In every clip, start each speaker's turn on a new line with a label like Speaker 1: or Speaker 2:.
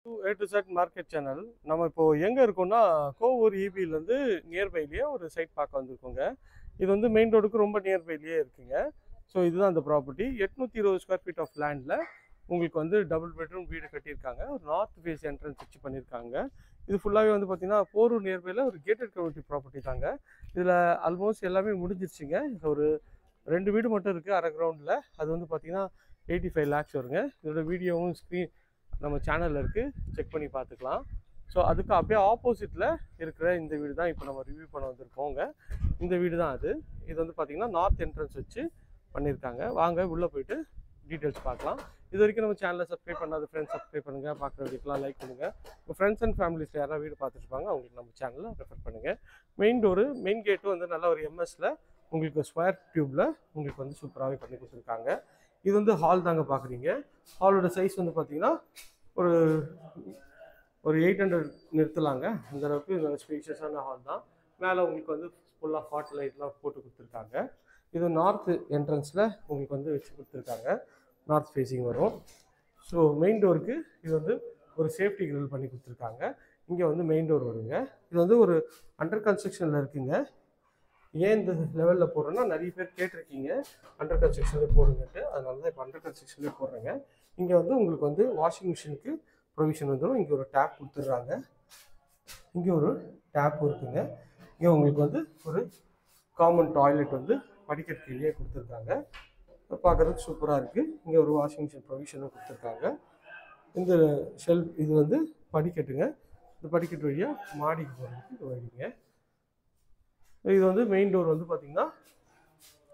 Speaker 1: A to Z market channel. நம்ம இப்போ எங்கே இருக்கோம்னா கோவூர் ஈபிலேருந்து நியர்பைலேயே ஒரு சைட் பார்க்க வந்திருக்கோங்க. இது வந்து மெயின் ரோடுக்கு ரொம்ப நியர்பைலேயே இருக்குங்க. ஸோ இதுதான் அந்த ப்ராப்பர்ட்டி. 820 ஸ்கொயர் ஃபீட் ஆஃப் லேண்டில் உங்களுக்கு வந்து டபுள் பெட்ரூம் வீடு கட்டியிருக்காங்க. ஒரு நார்த் ஃபேஸ் என்ட்ரன்ஸ் வச்சு பண்ணியிருக்காங்க. இது ஃபுல்லாகவே வந்து பார்த்தீங்கன்னா போரூர் நியர்பையில் ஒரு கேட்டட் கம்யூனிட்டி ப்ராப்பர்ட்டி தாங்க. இதில் ஆல்மோஸ்ட் எல்லாமே முடிஞ்சிருச்சுங்க. ஒரு 2 வீடு மட்டும் இருக்குது அரை கிரவுண்டில். அது வந்து பார்த்தீங்கன்னா 85 lakhs வருங்க. இதோட வீடியோவும் ஸ்க்ரீன் நம்ம சேனலில் இருக்குது, செக் பண்ணி பார்த்துக்கலாம். ஸோ அதுக்கு அப்படியே ஆப்போசிட்டில் இருக்கிற இந்த வீடு தான் இப்போ நம்ம ரிவ்யூ பண்ண வந்திருக்கோங்க. இந்த வீடு தான் அது. இது வந்து பார்த்திங்கன்னா நார்த் என்ட்ரன்ஸ் வச்சு பண்ணியிருக்காங்க. வாங்க உள்ளே போயிட்டு டீட்டெயில்ஸ் பார்க்கலாம். இது வரைக்கும் நம்ம சேனலை சப்ஸ்கிரைப் பண்ணாத ஃப்ரெண்ட்ஸ் சப்ஸ்கிரைப் பண்ணுங்கள், பார்க்குற வீட்டுக்கெலாம் லைக் பண்ணுங்கள். உங்கள் ஃப்ரெண்ட்ஸ் அண்ட் ஃபேமிலிஸில் யாராவது வீடு பார்த்துருப்பாங்க அவங்களுக்கு நம்ம சேனலை ரெஃபர் பண்ணுங்கள். மெயின் கேட்டும் வந்து நல்ல ஒரு எம்எஸ்சில் உங்களுக்கு ஸ்கொயர் டியூப்பில் உங்களுக்கு வந்து சூப்பராகவே பண்ணி கொடுத்துருக்காங்க. இது வந்து ஹால் தாங்க பார்க்குறீங்க. ஹாலோட சைஸ் வந்து பார்த்தீங்கன்னா ஒரு 800 நிறுத்தலாங்க. அந்தளவுக்கு நல்ல ஸ்பேஷியஸான ஹால் தான். மேலே உங்களுக்கு வந்து ஃபுல்லாக ஃபாட் லைட்லாம் போட்டு கொடுத்துருக்காங்க. இது நார்த் என்ட்ரன்ஸில் உங்களுக்கு வந்து வச்சு கொடுத்துருக்காங்க. நார்த் ஃபேஸிங் வரும். ஸோ மெயின் டோருக்கு இது வந்து ஒரு சேஃப்டி கிரில் பண்ணி கொடுத்துருக்காங்க. இங்கே வந்து மெயின் டோர் வருங்க. இது வந்து ஒரு அண்டர் கன்ஸ்ட்ரக்ஷனில் இருக்குங்க. ஏன் இந்த லெவலில் போடுறோன்னா நிறைய பேர் கேட்டிருக்கீங்க அண்டர் கன்ஸ்ட்ரக்ஷன்லேயே போடுங்கன்ட்டு. அதனால தான் இப்போ அண்டர் கன்ஸ்ட்ரக்ஷன்லேயே போடுறேங்க. இங்கே வந்து உங்களுக்கு வந்து வாஷிங் மிஷினுக்கு ப்ரொவிஷன் வந்துடும். இங்கே ஒரு டேப் கொடுத்துட்றாங்க. இங்கே ஒரு டேப் இருக்குங்க. இங்கே உங்களுக்கு வந்து ஒரு காமன் டாய்லெட் வந்து படிக்கட்டு கீழே கொடுத்துருக்காங்க. பார்க்குறதுக்கு சூப்பராக இருக்குது. இங்கே ஒரு வாஷிங் மிஷின் ப்ரொவிஷனும் கொடுத்துருக்காங்க. இந்த ஷெல்ஃப் இது வந்து படிக்கட்டுங்க. இந்த படிக்கட்டு வழியாக மாடிக்கு போகிறதுக்கு இது வழிங்க. இது வந்து மெயின் டோர் வந்து பார்த்திங்கன்னா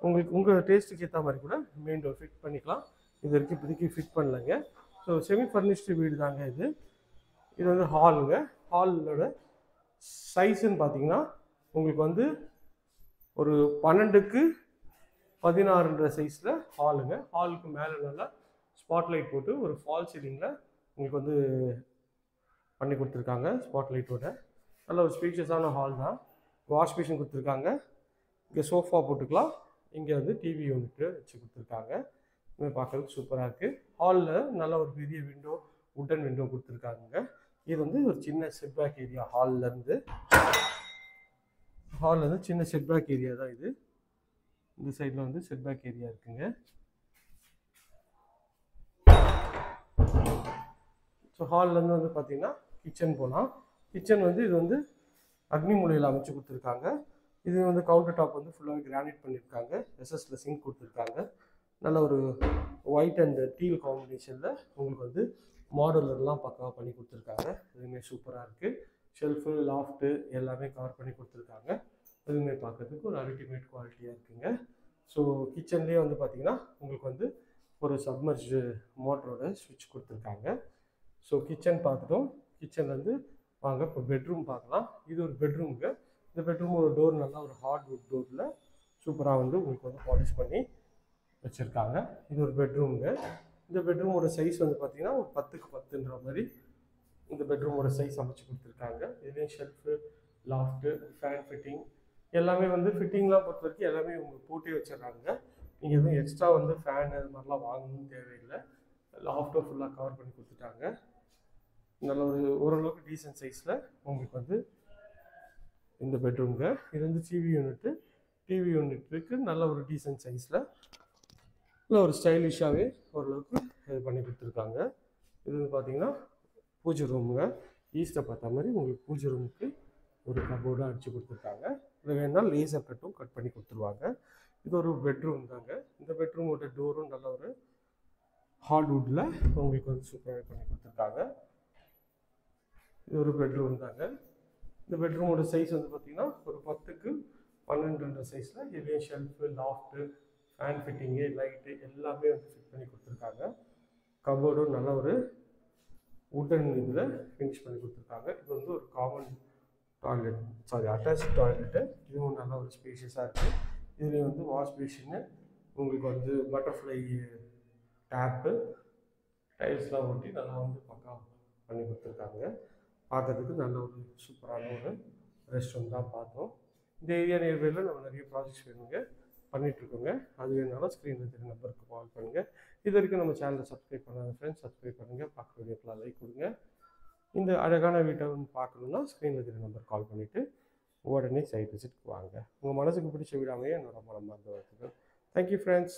Speaker 1: உங்களுக்கு உங்கள் டேஸ்ட்டுக்கு ஏற்ற மாதிரி கூட மெயின் டோர் ஃபிட் பண்ணிக்கலாம். இது வரைக்கும் இப்போதைக்கு ஃபிட் பண்ணலைங்க. ஸோ செமி ஃபர்னிஷ்டு வீடு தாங்க இது. இது வந்து ஹாலுங்க. ஹாலோட சைஸுன்னு பார்த்தீங்கன்னா உங்களுக்கு வந்து ஒரு 12க்கு 16ன்ற சைஸில் ஹாலுங்க. ஹாலுக்கு மேலே நல்லா ஸ்பாட்லைட் போட்டு ஒரு ஃபால் சீலிங்கில் உங்களுக்கு வந்து பண்ணி கொடுத்துருக்காங்க. ஸ்பாட்லைட்டோட நல்ல ஒரு ஸ்பேஷியஸான ஹால் தான். வாஷ் மிஷின் கொடுத்துருக்காங்க. இங்கே சோஃபா போட்டுக்கலாம். இங்கே வந்து டிவி யூனிட்டு வச்சு கொடுத்துருக்காங்க. பார்க்குறதுக்கு சூப்பராக இருக்குது. ஹாலில் நல்ல ஒரு பெரிய விண்டோ, உட்டன் விண்டோ கொடுத்துருக்காங்க. இது வந்து ஒரு சின்ன செட்பேக் ஏரியா. ஹால்லேருந்து சின்ன செட்பேக் ஏரியா தான் இது. இந்த சைடில் வந்து செட்பேக் ஏரியா இருக்குங்க. ஸோ ஹால்லேருந்து வந்து பார்த்திங்கன்னா கிச்சன் போகலாம். கிச்சன் வந்து இது வந்து அக்னி மூலையில் அமைச்சு கொடுத்துருக்காங்க. இது வந்து கவுண்டர் டாப் வந்து ஃபுல்லாகவே கிரானைட் பண்ணியிருக்காங்க. எஸ்எஸ்ல சிங்க் கொடுத்துருக்காங்க. நல்ல ஒரு ஒயிட் அண்ட் டீல் காம்பினேஷனில் உங்களுக்கு வந்து மாடுலர்லாம் பக்காவாக பண்ணி கொடுத்துருக்காங்க. இதுவுமே சூப்பராக இருக்குது. ஷெல்ஃபு, லாஃப்ட்டு எல்லாமே கவர் பண்ணி கொடுத்துருக்காங்க. இதுவுமே பார்க்குறதுக்கு ஒரு அல்டிமேட் குவாலிட்டியாக இருக்குங்க. ஸோ கிச்சன்லேயே வந்து பார்த்திங்கன்னா உங்களுக்கு வந்து ஒரு சப்மர்ஜ் மோட்டரோட ஸ்விட்ச் கொடுத்துருக்காங்க. ஸோ கிச்சன் பார்த்துட்டோம். கிச்சன் வந்து வாங்க இப்போ பெட்ரூம் பார்க்கலாம். இது ஒரு பெட்ரூமுங்க. இந்த பெட்ரூம் ஒரு டோர் நல்லா ஒரு ஹார்ட்வுட் டோரில் சூப்பராக வந்து உங்களுக்கு வந்து பாலிஷ் பண்ணி வச்சுருக்காங்க. இது ஒரு பெட்ரூமுங்க. இந்த பெட்ரூமோட சைஸ் வந்து பார்த்திங்கன்னா ஒரு 10க்கு 10ன்ற மாதிரி இந்த பெட்ரூமோட சைஸ் அமைச்சு கொடுத்துருக்காங்க. இதுலேயும் ஷெல்ஃபு, லாஃப்ட்டு, ஃபேன் ஃபிட்டிங் எல்லாமே வந்து ஃபிட்டிங்லாம் பொறுத்த வரைக்கும் எல்லாமே உங்களுக்கு போட்டே வச்சிடறாங்க. நீங்கள் எதுவும் எக்ஸ்ட்ரா வந்து ஃபேன் அது மாதிரிலாம் வாங்கணும்னு தேவையில்லை. லாஃப்ட்டை ஃபுல்லாக கவர் பண்ணி கொடுத்துட்டாங்க. நல்ல ஒரு ஓரளவுக்கு டீசன்ட் சைஸில் உங்களுக்கு வந்து இந்த பெட்ரூம்ங்க. இது வந்து டிவி யூனிட்டுக்கு நல்ல ஒரு டீசன்ட் சைஸில் இல்லை ஒரு ஸ்டைலிஷாகவே ஓரளவுக்கு இது பண்ணி கொடுத்துருக்காங்க. இது வந்து பார்த்திங்கன்னா பூஜை ரூமுங்க. ஈஸ்ட்டை பார்த்த மாதிரி உங்களுக்கு பூஜை ரூமுக்கு ஒரு கபோர்டாக அடித்து கொடுத்துருக்காங்க. இது வேணால் லேசர் கட்டும் கட் பண்ணி கொடுத்துருவாங்க. இது ஒரு பெட்ரூம் தாங்க. இந்த பெட்ரூமோட டோரும் நல்ல ஒரு ஹார்ட்வுட்டில் உங்களுக்கு வந்து சூப்பராக பண்ணி கொடுத்துருக்காங்க. இது ஒரு பெட்ரூம் தாங்க. இந்த பெட்ரூமோட சைஸ் வந்து பார்த்திங்கன்னா ஒரு 10க்கு 12ன்ற சைஸில் இதுலேயும் shelf, loft, fan fitting, light எல்லாமே வந்து ஃபிட் பண்ணி கொடுத்துருக்காங்க. கபோர்டும் நல்ல ஒரு உட்டன் இதில் ஃபினிஷ் பண்ணி கொடுத்துருக்காங்க. இது வந்து ஒரு காமன் டாய்லெட், அட்டாச் டாய்லெட்டு. இதுவும் நல்ல ஒரு ஸ்பேஷியஸாக இருக்குது. இதுலேயும் வந்து வாஷ் பேஷின்னு உங்களுக்கு வந்து பட்டர்ஃப்ளை டேப்பு, டைல்ஸ்லாம் ஒட்டி நல்லா வந்து பக்கா பண்ணி கொடுத்துருக்காங்க. பார்க்கறதுக்கு நல்ல ஒரு சூப்பரான ஒரு ரெஸ்டாரண்ட் தான் பார்த்தோம். இந்த ஏரியா நியர்பையில் நம்ம நிறைய ப்ராஜெக்ட்ஸ் வேணுங்க பண்ணிகிட்ருக்கோங்க. அது வேணாலும் ஸ்க்ரீனில் தெரிய நம்பருக்கு கால் பண்ணுங்கள். இது வரைக்கும் நம்ம சேனலை சப்ஸ்கிரைப் பண்ணாத ஃப்ரெண்ட்ஸ் சப்ஸ்கிரைப் பண்ணுங்கள். பார்க்குற வீடியோக்கெலாம் லைக் கொடுங்க. இந்த அழகான வீட்டை வந்து பார்க்கணுன்னா ஸ்க்ரீனில் இருக்கிற நம்பர் கால் பண்ணிவிட்டு உடனே சைட் விசிட் வாங்க. உங்கள் மனசுக்கு பிடிச்ச வீடாமையே என்னோட மனமார்ந்த வாழ்த்துக்கள். Thank you friends.